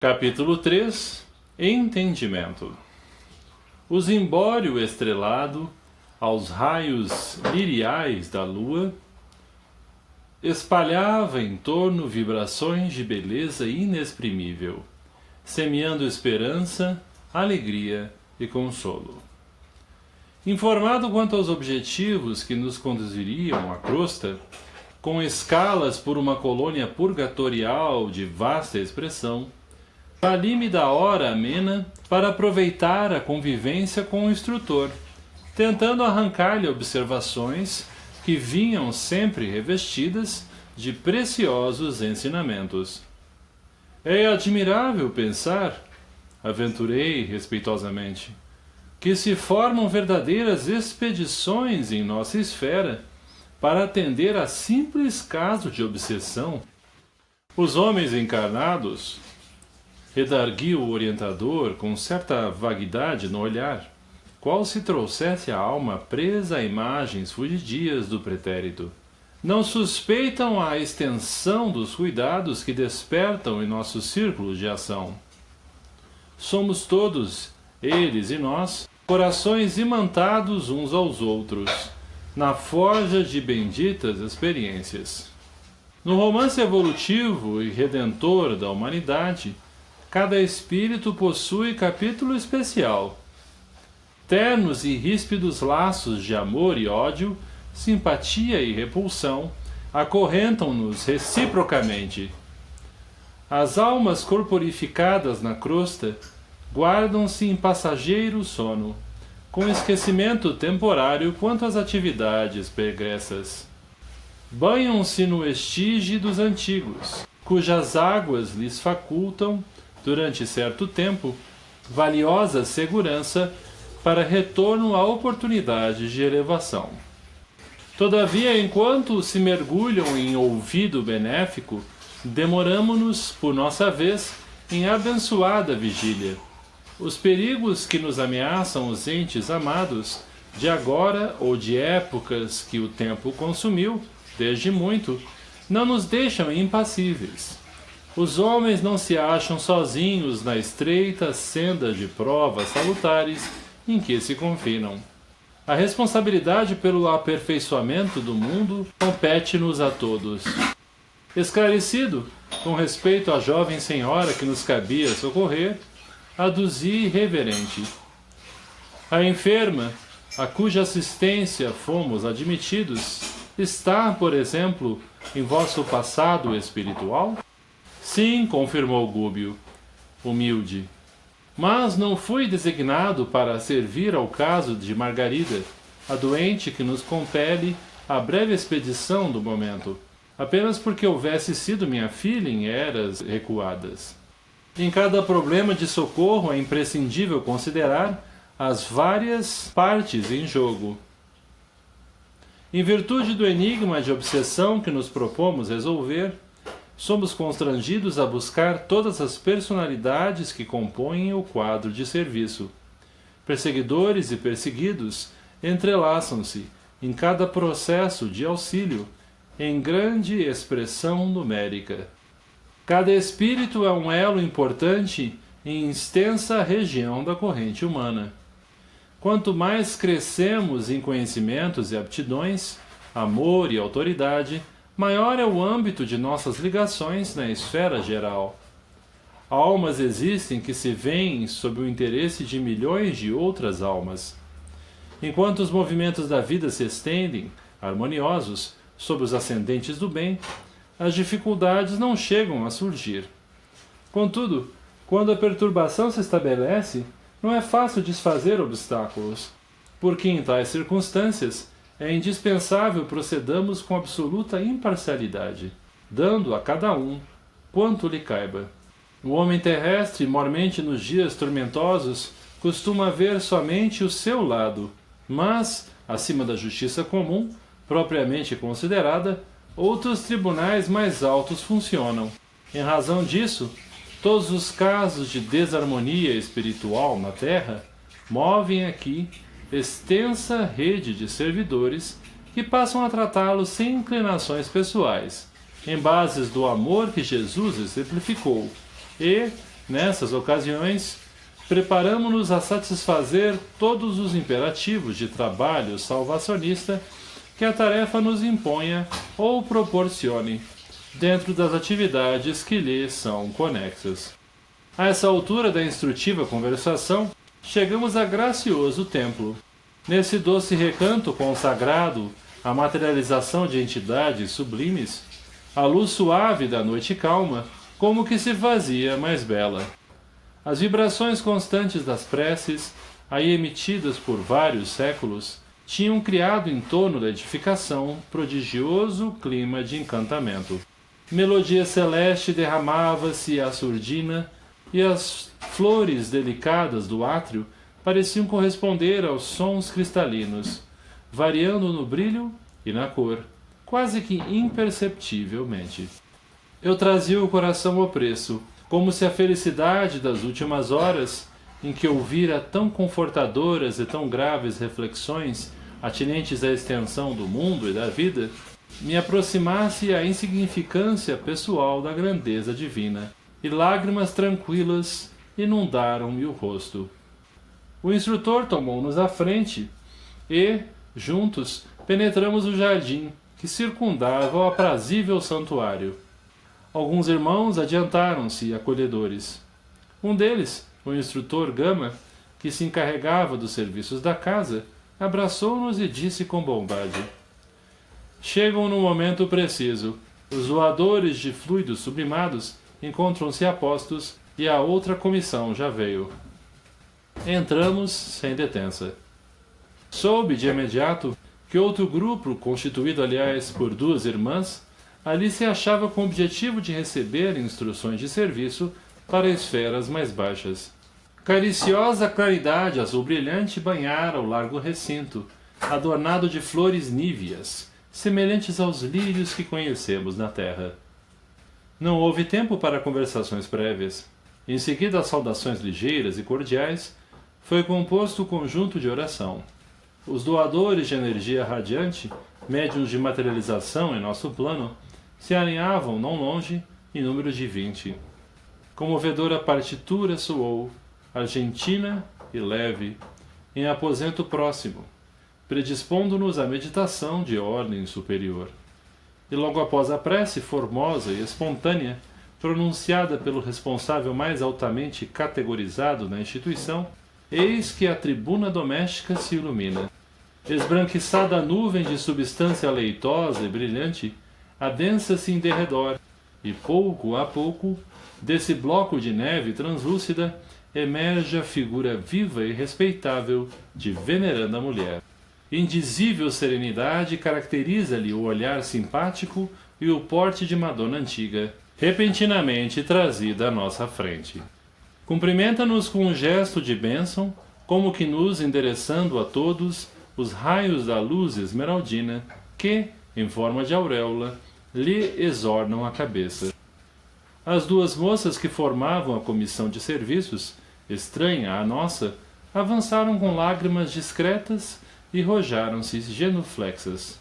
Capítulo 3 Entendimento. O zimbório estrelado, aos raios liriais da lua, espalhava em torno vibrações de beleza inexprimível, semeando esperança, alegria e consolo. Informado quanto aos objetivos que nos conduziriam à crosta, com escalas por uma colônia purgatorial de vasta expressão, vali-me da hora amena para aproveitar a convivência com o instrutor, tentando arrancar-lhe observações que vinham sempre revestidas de preciosos ensinamentos. É admirável pensar, aventurei respeitosamente, que se formam verdadeiras expedições em nossa esfera para atender a simples caso de obsessão. Os homens encarnados, redarguiu o orientador com certa vaguidade no olhar, qual se trouxesse a alma presa a imagens fugidias do pretérito. Não suspeitam a extensão dos cuidados que despertam em nossos círculos de ação. Somos todos, eles e nós, corações imantados uns aos outros, na forja de benditas experiências. No romance evolutivo e redentor da humanidade, cada espírito possui capítulo especial. Ternos e ríspidos laços de amor e ódio, simpatia e repulsão, acorrentam-nos reciprocamente. As almas corporificadas na crosta guardam-se em passageiro sono, com esquecimento temporário quanto às atividades pregressas. Banham-se no estige dos antigos, cujas águas lhes facultam, durante certo tempo, valiosa segurança para retorno a oportunidades de elevação. Todavia, enquanto se mergulham em ouvido benéfico, demoramo-nos, por nossa vez, em abençoada vigília. Os perigos que nos ameaçam os entes amados, de agora ou de épocas que o tempo consumiu, desde muito, não nos deixam impassíveis. Os homens não se acham sozinhos na estreita senda de provas salutares em que se confinam. A responsabilidade pelo aperfeiçoamento do mundo compete-nos a todos. Esclarecido, com respeito à jovem senhora que nos cabia socorrer, aduzi reverente. A enferma, a cuja assistência fomos admitidos, está, por exemplo, em vosso passado espiritual? Sim, confirmou Gúbio, humilde. Mas não fui designado para servir ao caso de Margarida, a doente que nos compele à breve expedição do momento, apenas porque houvesse sido minha filha em eras recuadas. Em cada problema de socorro é imprescindível considerar as várias partes em jogo. Em virtude do enigma de obsessão que nos propomos resolver, somos constrangidos a buscar todas as personalidades que compõem o quadro de serviço. Perseguidores e perseguidos entrelaçam-se, em cada processo de auxílio, em grande expressão numérica. Cada espírito é um elo importante em extensa região da corrente humana. Quanto mais crescemos em conhecimentos e aptidões, amor e autoridade, maior é o âmbito de nossas ligações na esfera geral. Almas existem que se veem sob o interesse de milhões de outras almas. Enquanto os movimentos da vida se estendem, harmoniosos, sobre os ascendentes do bem, as dificuldades não chegam a surgir. Contudo, quando a perturbação se estabelece, não é fácil desfazer obstáculos, porque em tais circunstâncias é indispensável procedamos com absoluta imparcialidade, dando a cada um quanto lhe caiba. O homem terrestre, mormente nos dias tormentosos, costuma ver somente o seu lado, mas, acima da justiça comum, propriamente considerada, outros tribunais mais altos funcionam. Em razão disso, todos os casos de desarmonia espiritual na Terra movem aqui extensa rede de servidores que passam a tratá-lo sem inclinações pessoais, em bases do amor que Jesus exemplificou, e, Nessas ocasiões, preparamo-nos a satisfazer todos os imperativos de trabalho salvacionista que a tarefa nos imponha ou proporcione, dentro das atividades que lhe são conexas. A essa altura da instrutiva conversação, chegamos a gracioso templo. Nesse doce recanto consagrado à materialização de entidades sublimes, a luz suave da noite calma, como que se fazia mais bela. As vibrações constantes das preces, aí emitidas por vários séculos, tinham criado em torno da edificação prodigioso clima de encantamento. Melodia celeste derramava-se à surdina, e as flores delicadas do átrio pareciam corresponder aos sons cristalinos, variando no brilho e na cor, quase que imperceptivelmente. Eu trazia o coração opresso, como se a felicidade das últimas horas, em que ouvira tão confortadoras e tão graves reflexões atinentes à extensão do mundo e da vida, me aproximasse à insignificância pessoal da grandeza divina, e lágrimas tranquilas inundaram-me o rosto. O instrutor tomou-nos à frente e, juntos, penetramos o jardim que circundava o aprazível santuário. Alguns irmãos adiantaram-se acolhedores. Um deles, o instrutor Gama, que se encarregava dos serviços da casa, abraçou-nos e disse com bondade: chegam no momento preciso. Os doadores de fluidos sublimados encontram-se a postos e a outra comissão já veio. Entramos sem detença. Soube de imediato que outro grupo, constituído aliás por duas irmãs, ali se achava com o objetivo de receber instruções de serviço para esferas mais baixas. Cariciosa claridade azul brilhante banhara o largo recinto, adornado de flores níveas, semelhantes aos lírios que conhecemos na terra. Não houve tempo para conversações prévias. Em seguida às saudações ligeiras e cordiais, foi composto o conjunto de oração. Os doadores de energia radiante, médiuns de materialização em nosso plano, se alinhavam não longe, em número de 20. Comovedora partitura soou, argentina e leve, em aposento próximo, predispondo-nos à meditação de ordem superior. E logo após a prece formosa e espontânea, pronunciada pelo responsável mais altamente categorizado na instituição, eis que a tribuna doméstica se ilumina. Esbranquiçada a nuvem de substância leitosa e brilhante, adensa-se em derredor, e pouco a pouco, desse bloco de neve translúcida, emerge a figura viva e respeitável de veneranda mulher. Indizível serenidade caracteriza-lhe o olhar simpático e o porte de Madonna antiga, repentinamente trazida à nossa frente. Cumprimenta-nos com um gesto de bênção, como que nos endereçando a todos os raios da luz esmeraldina que, em forma de auréola, lhe exornam a cabeça. As duas moças que formavam a comissão de serviços, estranha à nossa, avançaram com lágrimas discretas e rojaram-se genuflexas.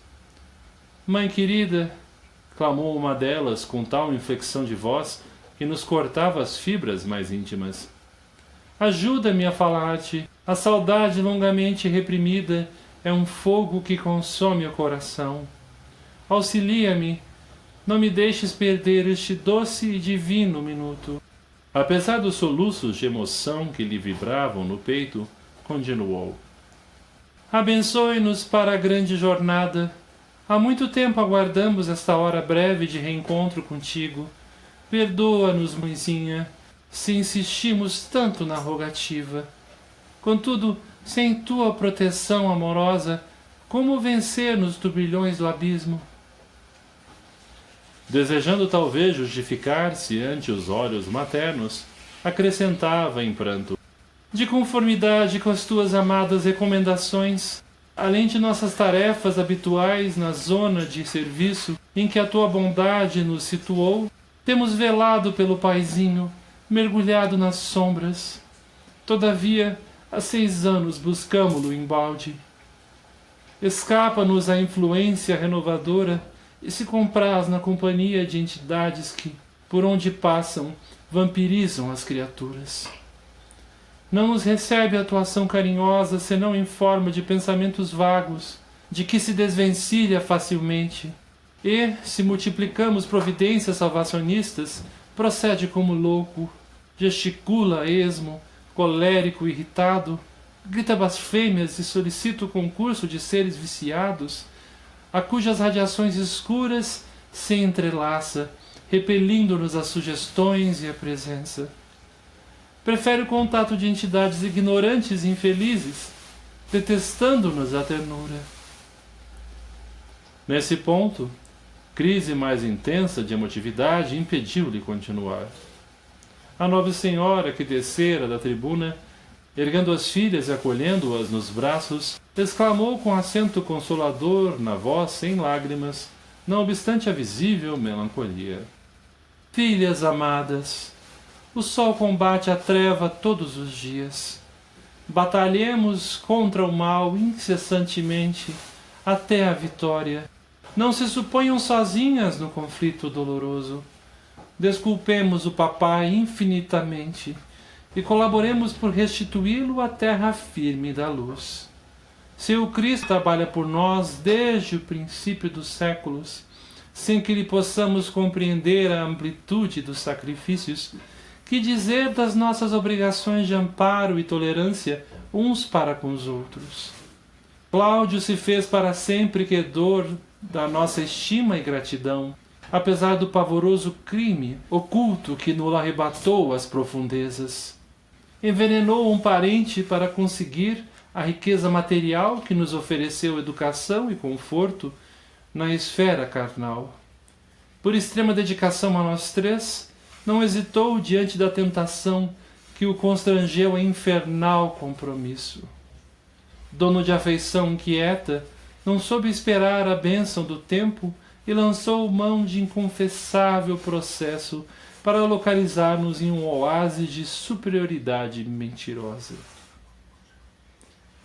Mãe querida, clamou uma delas com tal inflexão de voz que nos cortava as fibras mais íntimas. Ajuda-me a falar-te. A saudade longamente reprimida é um fogo que consome o coração. Auxilia-me. Não me deixes perder este doce e divino minuto. Apesar dos soluços de emoção que lhe vibravam no peito, continuou: abençoe-nos para a grande jornada. Há muito tempo aguardamos esta hora breve de reencontro contigo. Perdoa-nos, mãezinha, se insistimos tanto na rogativa. Contudo, sem tua proteção amorosa, como vencer nos turbilhões do abismo? Desejando talvez justificar-se ante os olhos maternos, acrescentava em pranto: de conformidade com as tuas amadas recomendações, além de nossas tarefas habituais na zona de serviço em que a tua bondade nos situou, temos velado pelo paizinho, mergulhado nas sombras. Todavia, há 6 anos buscamo-lo embalde. Escapa-nos a influência renovadora e se compraz na companhia de entidades que, por onde passam, vampirizam as criaturas. Não nos recebe a atuação carinhosa senão em forma de pensamentos vagos, de que se desvencilha facilmente, e, se multiplicamos providências salvacionistas, procede como louco, gesticula a esmo, colérico e irritado, grita blasfêmias e solicita o concurso de seres viciados, a cujas radiações escuras se entrelaça, repelindo-nos as sugestões e a presença. Prefere o contato de entidades ignorantes e infelizes, detestando-nos a ternura. Nesse ponto, crise mais intensa de emotividade impediu-lhe continuar. A nobre senhora que descera da tribuna, erguendo as filhas e acolhendo-as nos braços, exclamou com acento consolador, na voz sem lágrimas, não obstante a visível melancolia: Filhas amadas, o sol combate a treva todos os dias. Batalhemos contra o mal incessantemente, até a vitória. Não se suponham sozinhas no conflito doloroso. Desculpemos o papai infinitamente e colaboremos por restituí-lo à terra firme da luz. Se o Cristo trabalha por nós desde o princípio dos séculos, sem que lhe possamos compreender a amplitude dos sacrifícios, que dizer das nossas obrigações de amparo e tolerância uns para com os outros? Cláudio se fez para sempre credor da nossa estima e gratidão, apesar do pavoroso crime oculto que nos arrebatou às profundezas. Envenenou um parente para conseguir a riqueza material que nos ofereceu educação e conforto na esfera carnal. Por extrema dedicação a nós três, não hesitou diante da tentação que o constrangeu a infernal compromisso. Dono de afeição inquieta, não soube esperar a bênção do tempo e lançou mão de inconfessável processo para localizar-nos em um oásis de superioridade mentirosa.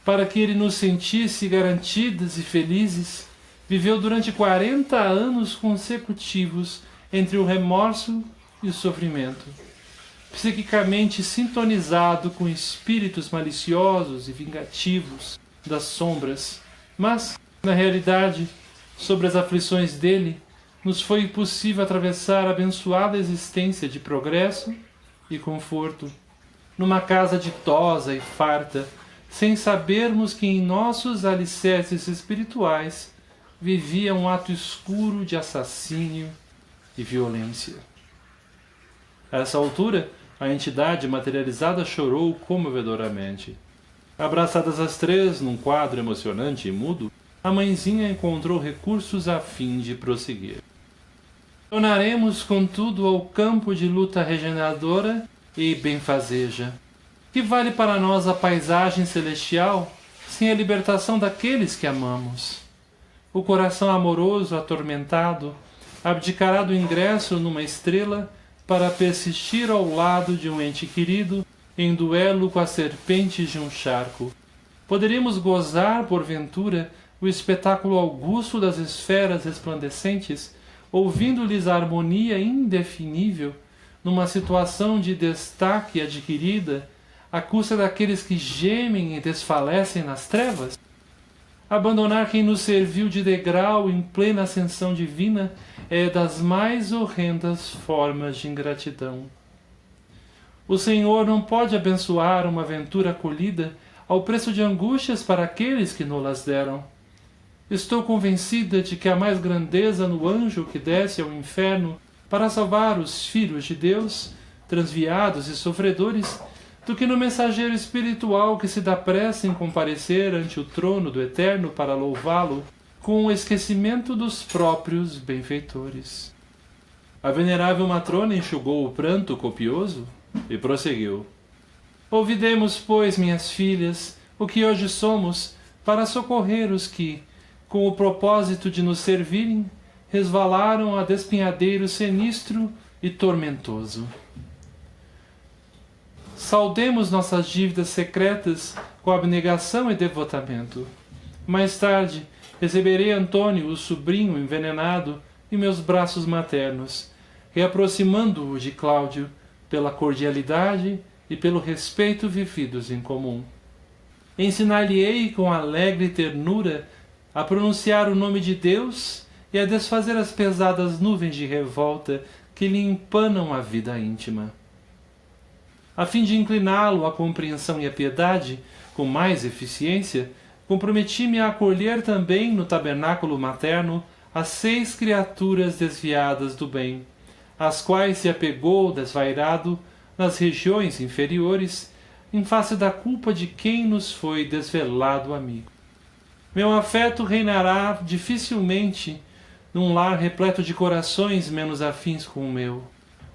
Para que ele nos sentisse garantidas e felizes, viveu durante 40 anos consecutivos entre o remorso e o sofrimento, psiquicamente sintonizado com espíritos maliciosos e vingativos das sombras, mas, na realidade, sobre as aflições dele, nos foi possível atravessar a abençoada existência de progresso e conforto, numa casa ditosa e farta, sem sabermos que em nossos alicerces espirituais vivia um ato escuro de assassínio e violência. A essa altura, a entidade materializada chorou comovedoramente. Abraçadas as três num quadro emocionante e mudo, a mãezinha encontrou recursos a fim de prosseguir. Tornaremos, contudo, ao campo de luta regeneradora e benfazeja. Que vale para nós a paisagem celestial sem a libertação daqueles que amamos? O coração amoroso, atormentado, abdicará do ingresso numa estrela para persistir ao lado de um ente querido em duelo com as serpentes de um charco. Poderíamos gozar, porventura, o espetáculo augusto das esferas resplandecentes, ouvindo-lhes a harmonia indefinível, numa situação de destaque adquirida, à custa daqueles que gemem e desfalecem nas trevas? Abandonar quem nos serviu de degrau em plena ascensão divina é das mais horrendas formas de ingratidão. O Senhor não pode abençoar uma aventura acolhida ao preço de angústias para aqueles que nos deram. Estou convencida de que há mais grandeza no anjo que desce ao inferno para salvar os filhos de Deus, transviados e sofredores, do que no mensageiro espiritual que se dá pressa em comparecer ante o trono do Eterno para louvá-lo, com o esquecimento dos próprios benfeitores. A venerável matrona enxugou o pranto copioso e prosseguiu: Ouvidemos, pois, minhas filhas, o que hoje somos, para socorrer os que, com o propósito de nos servirem, resvalaram a despinhadeiro sinistro e tormentoso. Saudemos nossas dívidas secretas com abnegação e devotamento. Mais tarde, receberei Antônio, o sobrinho envenenado, em meus braços maternos, reaproximando-o de Cláudio, pela cordialidade e pelo respeito vividos em comum. Ensinar-lhe-ei com alegre ternura a pronunciar o nome de Deus e a desfazer as pesadas nuvens de revolta que lhe empanam a vida íntima. A fim de incliná-lo à compreensão e à piedade, com mais eficiência, comprometi-me a acolher também no tabernáculo materno as 6 criaturas desviadas do bem, às quais se apegou desvairado nas regiões inferiores, em face da culpa de quem nos foi desvelado amigo. Meu afeto reinará dificilmente num lar repleto de corações menos afins com o meu,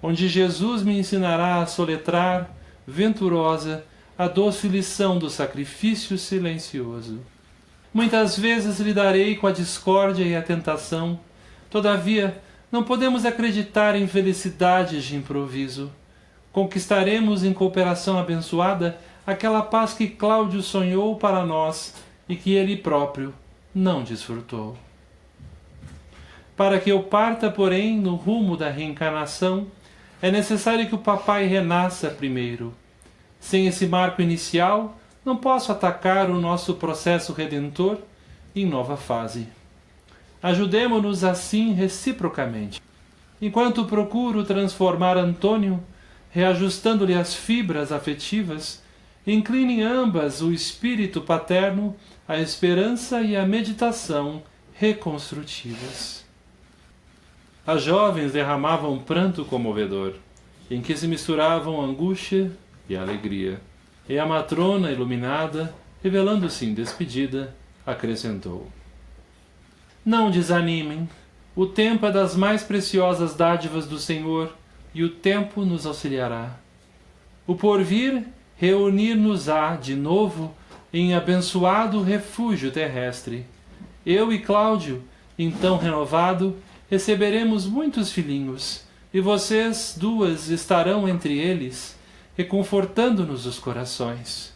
onde Jesus me ensinará a soletrar, venturosa, a doce lição do sacrifício silencioso. Muitas vezes lidarei com a discórdia e a tentação, todavia não podemos acreditar em felicidades de improviso. Conquistaremos em cooperação abençoada aquela paz que Cláudio sonhou para nós e que ele próprio não desfrutou. Para que eu parta, porém, no rumo da reencarnação, é necessário que o papai renasça primeiro. Sem esse marco inicial, não posso atacar o nosso processo redentor em nova fase. Ajudemo-nos assim reciprocamente. Enquanto procuro transformar Antônio, reajustando-lhe as fibras afetivas, inclinem ambas o espírito paterno à esperança e à meditação reconstrutivas. As jovens derramavam pranto comovedor, em que se misturavam angústia e alegria. E a matrona, iluminada, revelando-se em despedida, acrescentou: Não desanimem, o tempo é das mais preciosas dádivas do Senhor, e o tempo nos auxiliará. O porvir reunir-nos-á de novo em abençoado refúgio terrestre. Eu e Cláudio, então renovado, receberemos muitos filhinhos, e vocês duas estarão entre eles, reconfortando-nos os corações.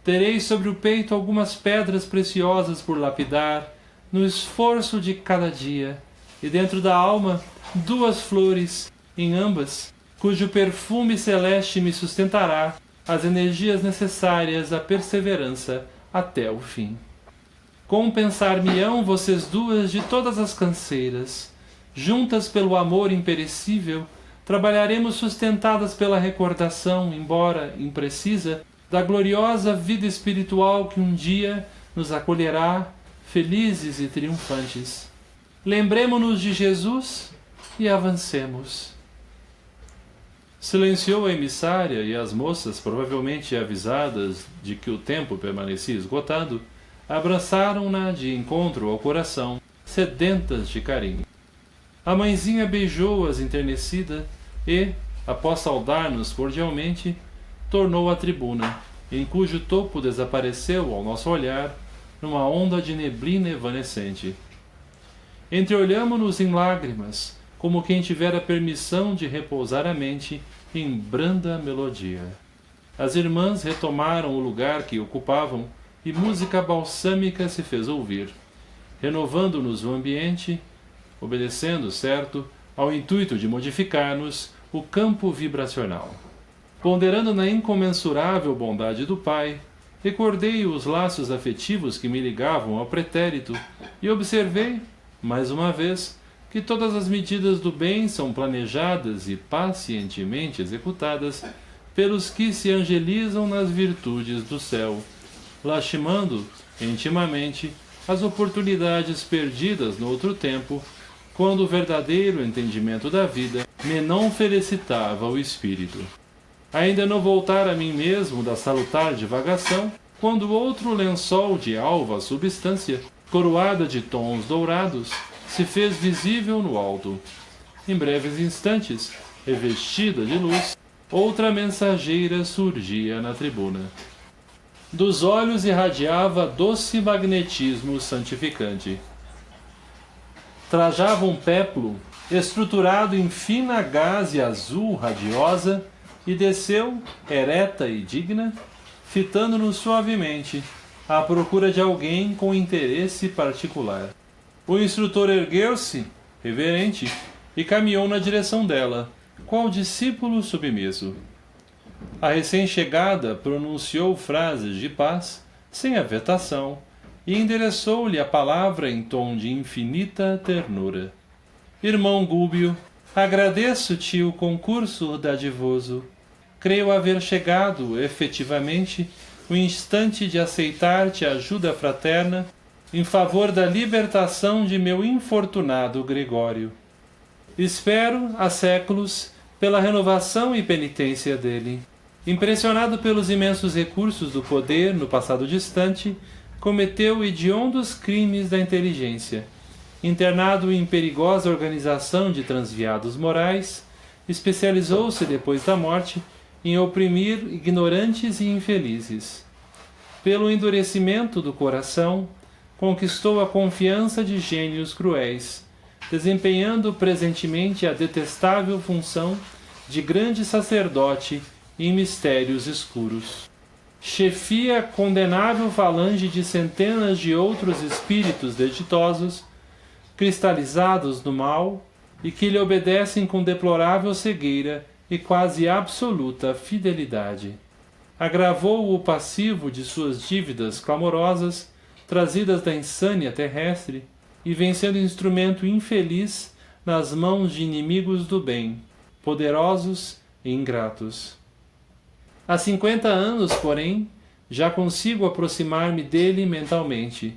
Tereis sobre o peito algumas pedras preciosas por lapidar, no esforço de cada dia, e dentro da alma 2 flores, em ambas, cujo perfume celeste me sustentará as energias necessárias à perseverança até o fim. Compensar-me-ão vocês duas de todas as canseiras. Juntas pelo amor imperecível, trabalharemos sustentadas pela recordação, embora imprecisa, da gloriosa vida espiritual que um dia nos acolherá, felizes e triunfantes. Lembremo-nos de Jesus e avancemos. Silenciou a emissária e as moças, provavelmente avisadas de que o tempo permanecia esgotado, abraçaram-na de encontro ao coração, sedentas de carinho. A mãezinha beijou-as enternecida e, após saudar-nos cordialmente, tornou à tribuna, em cujo topo desapareceu ao nosso olhar numa onda de neblina evanescente. Entreolhamo-nos em lágrimas, como quem tivera permissão de repousar a mente em branda melodia. As irmãs retomaram o lugar que ocupavam e música balsâmica se fez ouvir, renovando-nos o ambiente, obedecendo, certo, ao intuito de modificar-nos o campo vibracional. Ponderando na incomensurável bondade do Pai, recordei os laços afetivos que me ligavam ao pretérito e observei, mais uma vez, que todas as medidas do bem são planejadas e pacientemente executadas pelos que se angelizam nas virtudes do céu, lastimando, intimamente, as oportunidades perdidas no outro tempo, quando o verdadeiro entendimento da vida me não felicitava o espírito. Ainda não voltara a mim mesmo da salutar divagação, quando outro lençol de alva substância, coroada de tons dourados, se fez visível no alto. Em breves instantes, revestida de luz, outra mensageira surgia na tribuna. Dos olhos irradiava doce magnetismo santificante. Trajava um péplo, estruturado em fina gaze azul radiosa, e desceu, ereta e digna, fitando-nos suavemente, à procura de alguém com interesse particular. O instrutor ergueu-se, reverente, e caminhou na direção dela, qual discípulo submisso. A recém-chegada pronunciou frases de paz, sem afetação, e endereçou-lhe a palavra em tom de infinita ternura. Irmão Gúbio, agradeço-te o concurso dadivoso. Creio haver chegado, efetivamente, o instante de aceitar-te a ajuda fraterna em favor da libertação de meu infortunado Gregório. Espero, há séculos, pela renovação e penitência dele. Impressionado pelos imensos recursos do poder no passado distante, cometeu hediondos crimes da inteligência. Internado em perigosa organização de transviados morais, especializou-se depois da morte em oprimir ignorantes e infelizes. Pelo endurecimento do coração, conquistou a confiança de gênios cruéis, desempenhando presentemente a detestável função de grande sacerdote em mistérios escuros. Chefia condenável falange de centenas de outros espíritos desditosos, cristalizados no mal, e que lhe obedecem com deplorável cegueira e quase absoluta fidelidade. Agravou o passivo de suas dívidas clamorosas, trazidas da insânia terrestre, e vem sendo instrumento infeliz nas mãos de inimigos do bem, poderosos e ingratos. Há 50 anos, porém, já consigo aproximar-me dele mentalmente.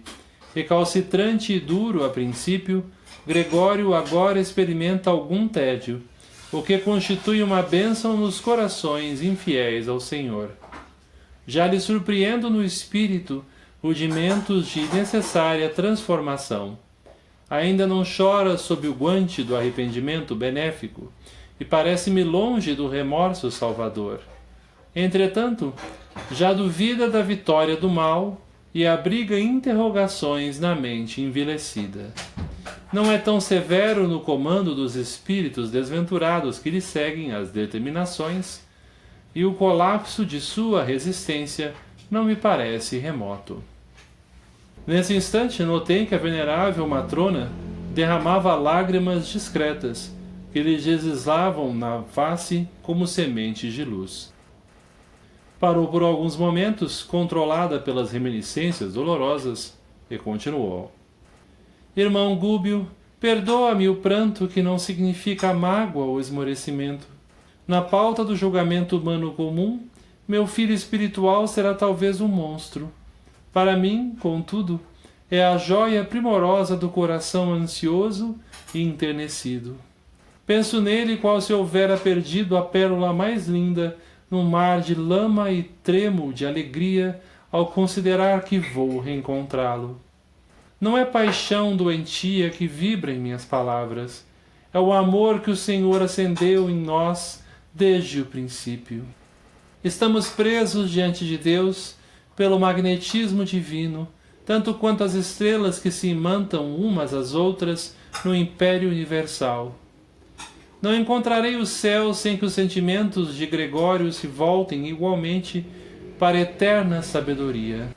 Recalcitrante e duro a princípio, Gregório agora experimenta algum tédio, o que constitui uma bênção nos corações infiéis ao Senhor. Já lhe surpreendo no espírito rudimentos de necessária transformação. Ainda não chora sob o guante do arrependimento benéfico e parece-me longe do remorso salvador. Entretanto, já duvida da vitória do mal e abriga interrogações na mente envilecida. Não é tão severo no comando dos espíritos desventurados que lhe seguem as determinações, e o colapso de sua resistência não me parece remoto. Nesse instante notei que a venerável matrona derramava lágrimas discretas, que lhe deslizlavam na face como sementes de luz. Parou por alguns momentos, controlada pelas reminiscências dolorosas, e continuou. Irmão Gúbio, perdoa-me o pranto que não significa mágoa ou esmorecimento. Na pauta do julgamento humano comum, meu filho espiritual será talvez um monstro. Para mim, contudo, é a joia primorosa do coração ansioso e enternecido. Penso nele qual se houvera perdido a pérola mais linda num mar de lama, e tremo de alegria ao considerar que vou reencontrá-lo. Não é paixão doentia que vibra em minhas palavras, é o amor que o Senhor acendeu em nós desde o princípio. Estamos presos diante de Deus pelo magnetismo divino, tanto quanto as estrelas que se imantam umas às outras no império universal. Não encontrarei o céu sem que os sentimentos de Gregório se voltem igualmente para a eterna sabedoria.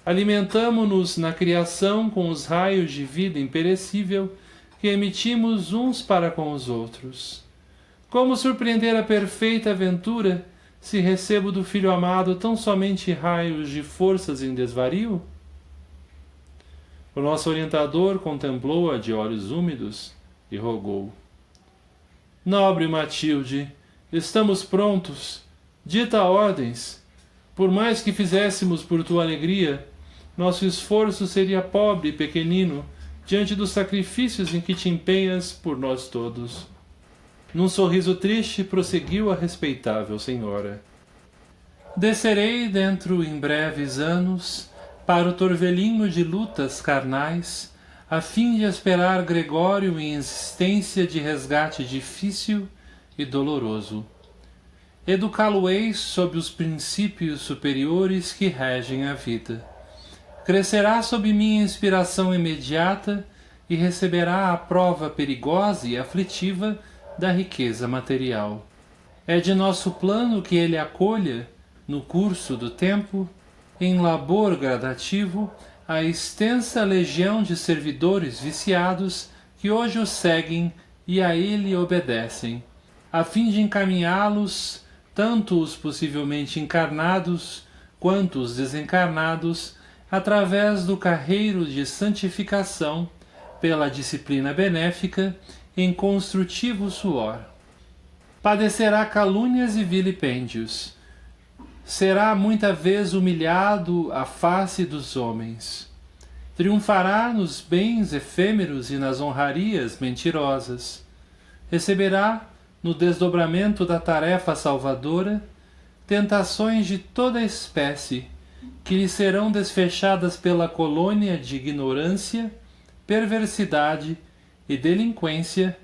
Alimentamo-nos na criação com os raios de vida imperecível que emitimos uns para com os outros. Como surpreender a perfeita aventura se recebo do Filho amado tão somente raios de forças em desvario? O nosso orientador contemplou-a de olhos úmidos e rogou. Nobre Matilde, estamos prontos. Dita ordens. Por mais que fizéssemos por tua alegria, nosso esforço seria pobre e pequenino diante dos sacrifícios em que te empenhas por nós todos. Num sorriso triste, prosseguiu a respeitável senhora. Descerei dentro em breves anos para o torvelinho de lutas carnais, a fim de esperar Gregório em existência de resgate difícil e doloroso. Educá-lo-ei sob os princípios superiores que regem a vida. Crescerá sob minha inspiração imediata e receberá a prova perigosa e aflitiva da riqueza material. É de nosso plano que ele acolha, no curso do tempo, em labor gradativo, a extensa legião de servidores viciados que hoje o seguem e a ele obedecem, a fim de encaminhá-los, tanto os possivelmente encarnados quanto os desencarnados, através do carreiro de santificação, pela disciplina benéfica, em construtivo suor. Padecerá calúnias e vilipêndios. Será muita vez humilhado à face dos homens. Triunfará nos bens efêmeros e nas honrarias mentirosas. Receberá, no desdobramento da tarefa salvadora, tentações de toda espécie, que lhe serão desfechadas pela colônia de ignorância, perversidade e delinquência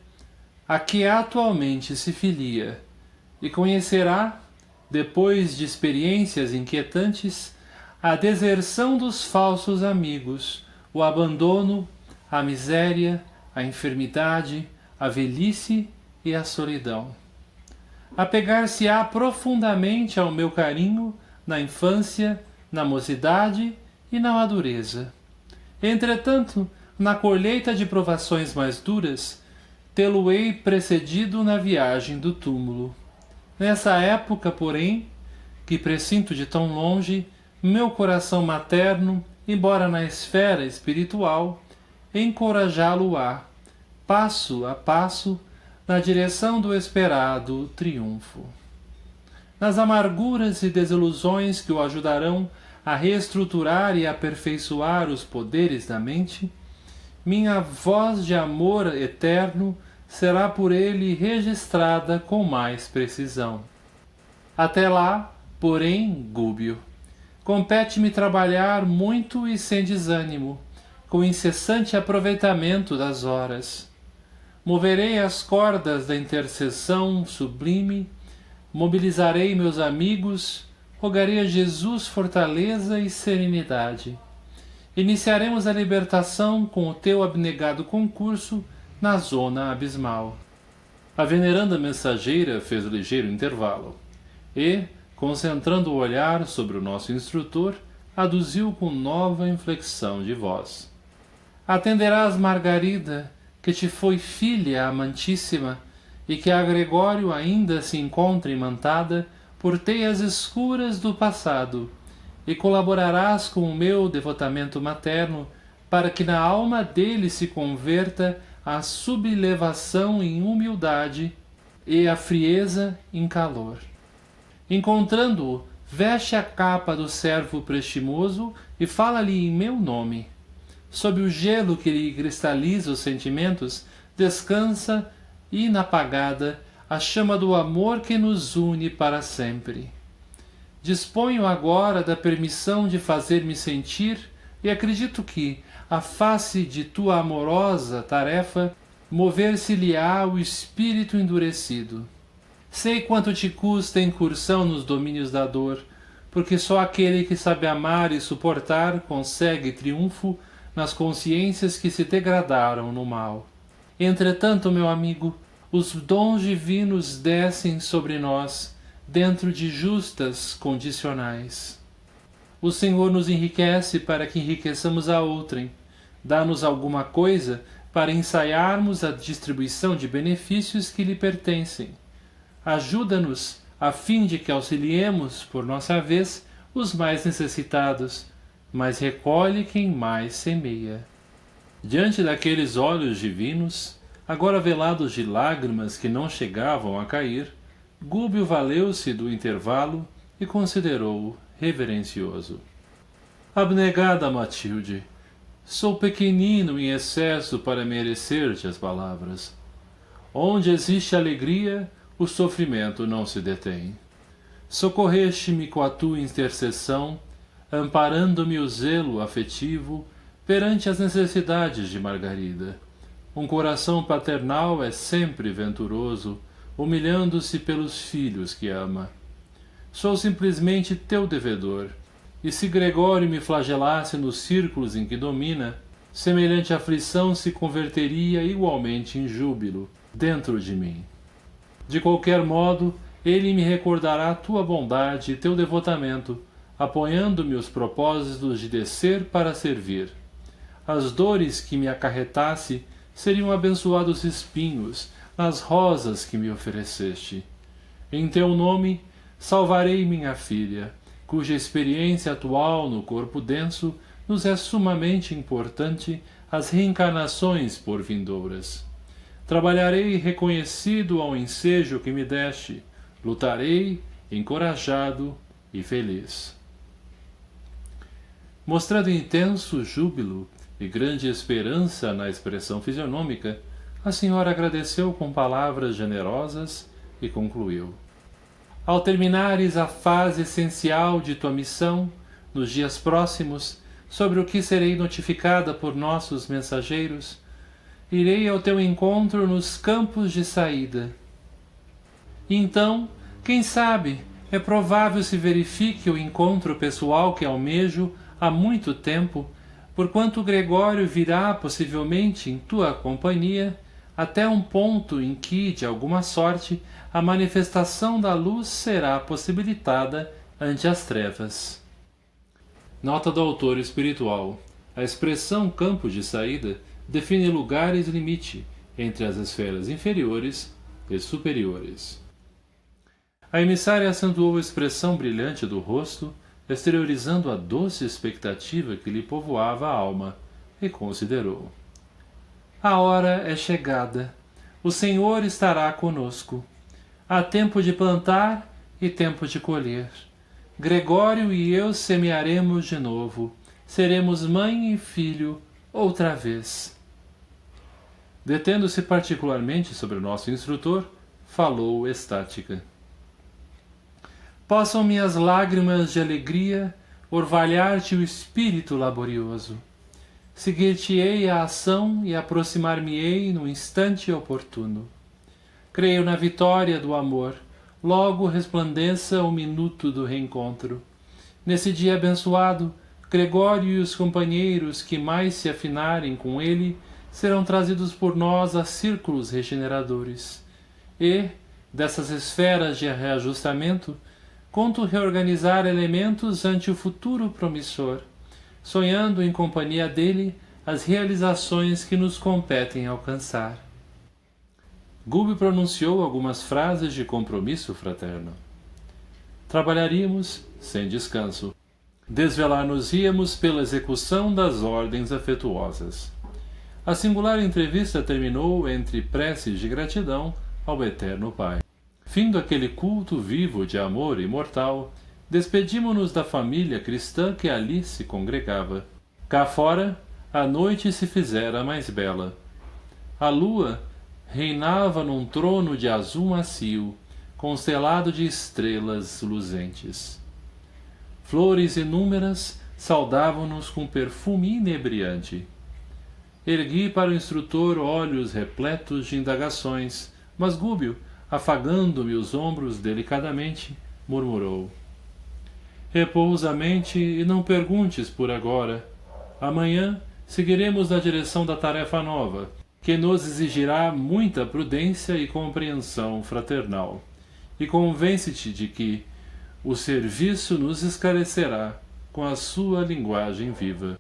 a que atualmente se filia, e conhecerá, depois de experiências inquietantes, a deserção dos falsos amigos, o abandono, a miséria, a enfermidade, a velhice e a solidão. Apegar-se-á profundamente ao meu carinho na infância, na mocidade e na madureza. Entretanto, na colheita de provações mais duras, tê-lo-ei precedido na viagem do túmulo. Nessa época, porém, que presinto de tão longe, meu coração materno, embora na esfera espiritual, encorajá-lo-á, passo a passo, na direção do esperado triunfo. Nas amarguras e desilusões que o ajudarão a reestruturar e aperfeiçoar os poderes da mente, minha voz de amor eterno será por ele registrada com mais precisão. Até lá, porém, Gúbio, compete-me trabalhar muito e sem desânimo, com incessante aproveitamento das horas. Moverei as cordas da intercessão sublime, mobilizarei meus amigos, rogarei a Jesus fortaleza e serenidade. Iniciaremos a libertação com o teu abnegado concurso na zona abismal. A veneranda mensageira fez ligeiro intervalo e, concentrando o olhar sobre o nosso instrutor, aduziu com nova inflexão de voz. Atenderás, Margarida, que te foi filha amantíssima e que a Gregório ainda se encontra imantada por teias escuras do passado, e colaborarás com o meu devotamento materno para que na alma dele se converta a sublevação em humildade e a frieza em calor. Encontrando-o, veste a capa do servo prestimoso e fala-lhe em meu nome. Sob o gelo que lhe cristaliza os sentimentos, descansa, inapagada, a chama do amor que nos une para sempre. Disponho agora da permissão de fazer-me sentir e acredito que, à face de tua amorosa tarefa, mover-se-lhe-á o espírito endurecido. Sei quanto te custa a incursão nos domínios da dor, porque só aquele que sabe amar e suportar consegue triunfo nas consciências que se degradaram no mal. Entretanto, meu amigo, os dons divinos descem sobre nós, dentro de justas condicionais. O Senhor nos enriquece para que enriqueçamos a outrem, dá-nos alguma coisa para ensaiarmos a distribuição de benefícios que lhe pertencem. Ajuda-nos a fim de que auxiliemos, por nossa vez, os mais necessitados, mas recolhe quem mais semeia. Diante daqueles olhos divinos, agora velados de lágrimas que não chegavam a cair, Gúbio valeu-se do intervalo e considerou-o reverencioso. Abnegada Matilde, sou pequenino em excesso para merecer-te as palavras. Onde existe alegria, o sofrimento não se detém. Socorreste-me com a tua intercessão, amparando-me o zelo afetivo perante as necessidades de Margarida. Um coração paternal é sempre venturoso, humilhando-se pelos filhos que ama. Sou simplesmente teu devedor, e se Gregório me flagelasse nos círculos em que domina, semelhante aflição se converteria igualmente em júbilo dentro de mim. De qualquer modo, ele me recordará tua bondade e teu devotamento, apoiando-me os propósitos de descer para servir. As dores que me acarretasse seriam abençoados espinhos, nas rosas que me ofereceste. Em teu nome, salvarei minha filha, cuja experiência atual no corpo denso nos é sumamente importante às reencarnações por vindouras. Trabalharei reconhecido ao ensejo que me deste, lutarei encorajado e feliz. Mostrando intenso júbilo e grande esperança na expressão fisionômica, a senhora agradeceu com palavras generosas e concluiu: ao terminares a fase essencial de tua missão, nos dias próximos, sobre o que serei notificada por nossos mensageiros, irei ao teu encontro nos campos de saída. Então, quem sabe, é provável se verifique o encontro pessoal que almejo há muito tempo, porquanto Gregório virá possivelmente em tua companhia até um ponto em que, de alguma sorte, a manifestação da luz será possibilitada ante as trevas. Nota do autor espiritual. A expressão campo de saída define lugares limite entre as esferas inferiores e superiores. A emissária acentuou a expressão brilhante do rosto, exteriorizando a doce expectativa que lhe povoava a alma, e considerou: a hora é chegada. O Senhor estará conosco. Há tempo de plantar e tempo de colher. Gregório e eu semearemos de novo. Seremos mãe e filho outra vez. Detendo-se particularmente sobre o nosso instrutor, falou estática: possam minhas lágrimas de alegria orvalhar-te o espírito laborioso. Seguir-te-ei a ação e aproximar-me-ei no instante oportuno. Creio na vitória do amor, logo resplandeça o minuto do reencontro. Nesse dia abençoado, Gregório e os companheiros que mais se afinarem com ele serão trazidos por nós a círculos regeneradores. E, dessas esferas de reajustamento, conto reorganizar elementos ante o futuro promissor, sonhando em companhia dele as realizações que nos competem alcançar. Gúbio pronunciou algumas frases de compromisso fraterno. Trabalharíamos sem descanso. Desvelar-nos-íamos pela execução das ordens afetuosas. A singular entrevista terminou entre preces de gratidão ao Eterno Pai. Findo aquele culto vivo de amor imortal, despedimo-nos da família cristã que ali se congregava. Cá fora, a noite se fizera mais bela. A lua reinava num trono de azul macio, constelado de estrelas luzentes. Flores inúmeras saudavam-nos com perfume inebriante. Ergui para o instrutor olhos repletos de indagações, mas Gúbio, afagando-me os ombros delicadamente, murmurou: repousa a mente e não perguntes por agora. Amanhã seguiremos na direção da tarefa nova, que nos exigirá muita prudência e compreensão fraternal. E convence-te de que o serviço nos esclarecerá com a sua linguagem viva.